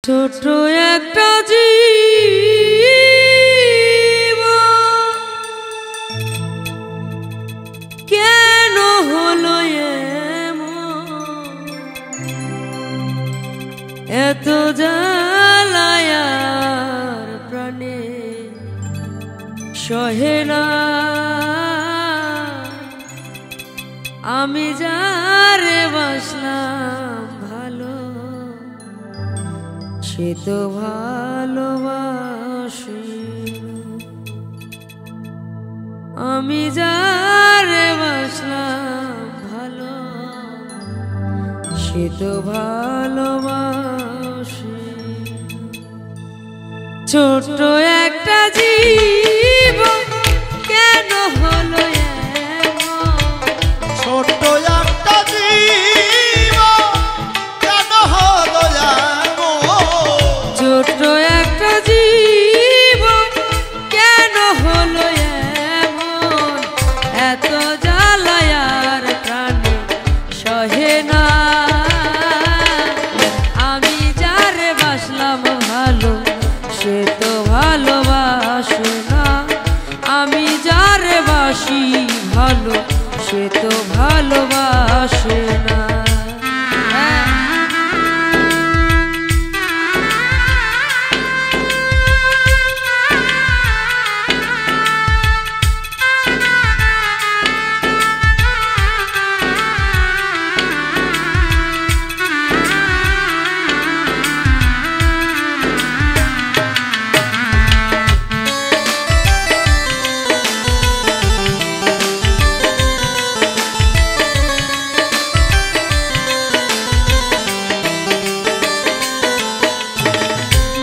ছোট একটা জীব কেন হলো এত জ্বালায়ার প্রাণে সহে না। আমি যারে বাসলাম ভালো সে তো ভালোবাসে। আমি যারে বাসলাম ভালো সে তো ভালোবাসে। ছোট্ট একটা জীব কেন হলো ছোট্ট একটা জীব কেন হলো ছোট্ট একটা জীব কেন হলো এমন এত জ্বালায়ার প্রাণে সহে না। আমি যারে বাসলাম ভালো সে তো ভালোবাসে না। আমি যারে বাসি ভালো সে তো ভালোবাসে না।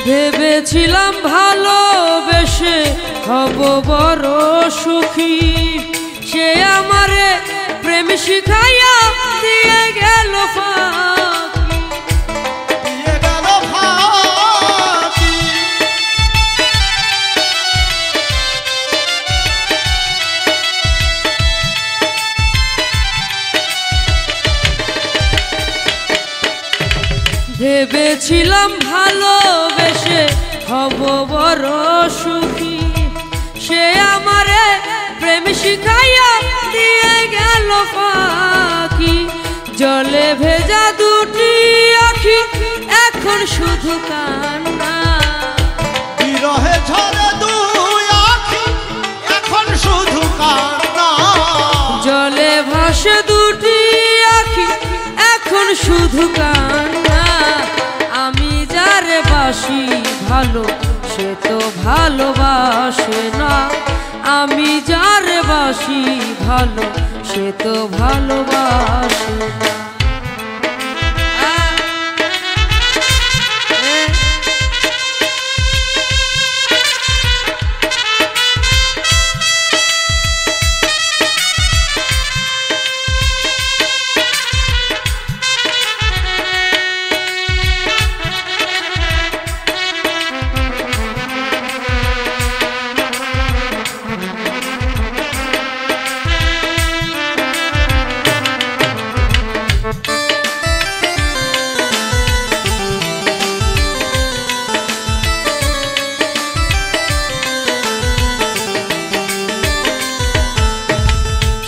ভেবেছিলাম ভালোবেসে হব বড় সুখী, সে আমারে প্রেম শিখাইয়া দিয়ে গেল ফাঁকি। ভেবেছিলাম ভালোবেসে হব বড় সুখী, সে আমারে প্রেম শিখাইয়া দিয়ে গেল ফাঁকি। জলে ভেজা দুটি আখি এখন শুধু কান্না, বিরহে ঝরে দুই আখি এখন শুধু কান্না। জলে ভাসে দুটি আখি এখন শুধু কান্না। আমি যারে বাসি ভালো সে তো ভালোবাসে না। আমি যারে বাসি ভালো সে তো ভালোবাসে না।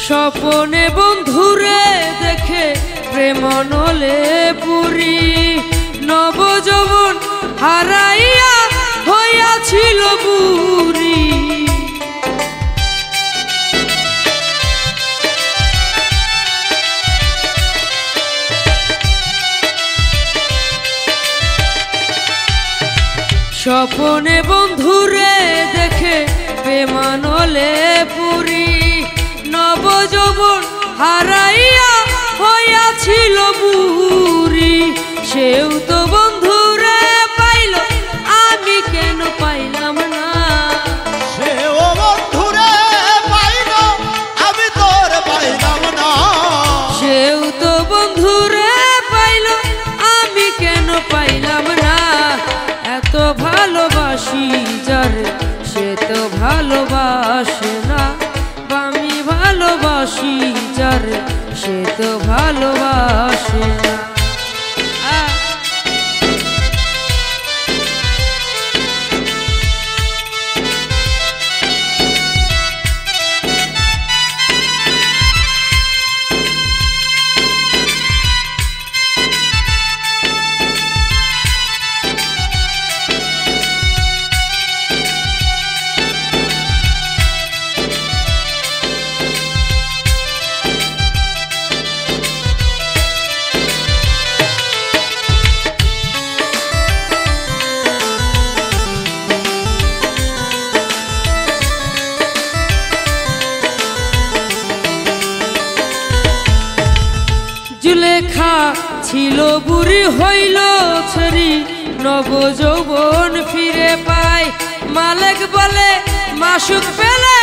স্বপনে বন্ধুরে দেখে প্রেম নলে পুরি, নবযৌবন হারাইয়া হইয়াছিল বুড়ি। স্বপনে বন্ধুরে দেখে প্রেম নলে পুরি, নবযৌবন হারাইয়া হইয়াছিল বুড়ি। সেও তো বন্ধুরে পাইল আমি কেন পাইলাম না। সেও বন্ধুরে পাইল আমি তোর পাইলাম না। সেও তো বন্ধুরে পাইল আমি কেন পাইলাম না। এত ভালোবাসি যারে সে তো ভালোবাসে না। আমি ভালোবাসি যারে সে তো ভালোবাসে না। ছিল বুড়ি হইল ছেড়ি নব যৌবন ফিরে পায় মালিক বলে মাসুক পেলে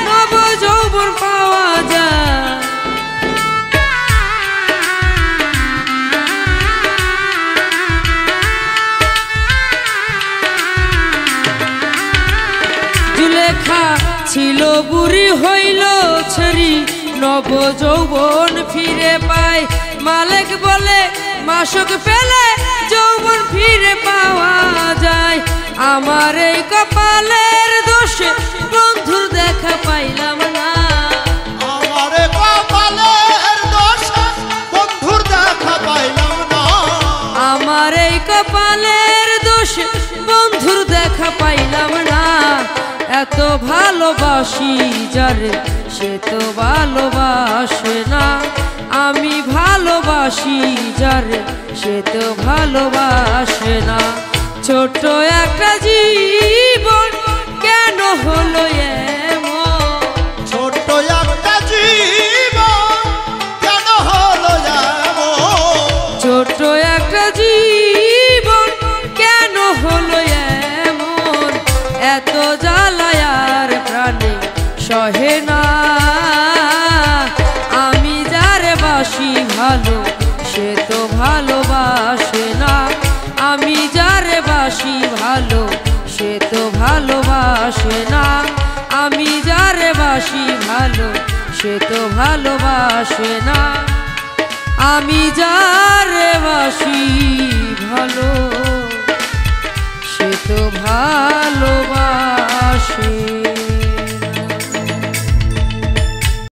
নব যৌবন পাওয়া যায় জুলেখা ছিল বুড়ি হইল ছেড়ি নব যৌবন ফিরে পায় মালিক বলে মাসুক পেলে যৌবন ফিরে পাওয়া যায় আমার এই কপালের দোষে বন্ধুর দেখা পাইলাম না আমার কপালের দোষে বন্ধুর দেখা পাইলাম না আমার এই কপালের দোষে বন্ধুর দেখা পাইলাম না এত ভালোবাসি যারে সে তো ভালোবাসে না আমি ভালোবাসি যারে সে তো ভালোবাসে না ছোট একটা জীবন কেন হলো এমন ছোট একটা জীবন কেন হলো এমন ছোট একটা জীবন কেন হলো এমন এত জ্বালায়ার প্রাণে সহে না আমি যারে বাসি ভালো সে তো ভালোবাসে না আমি যারে বাসি ভালো সে তো ভালোবাসে না আমি যারে বাসি ভালো সে তো ভালোবাসে না আমি যারে বাসি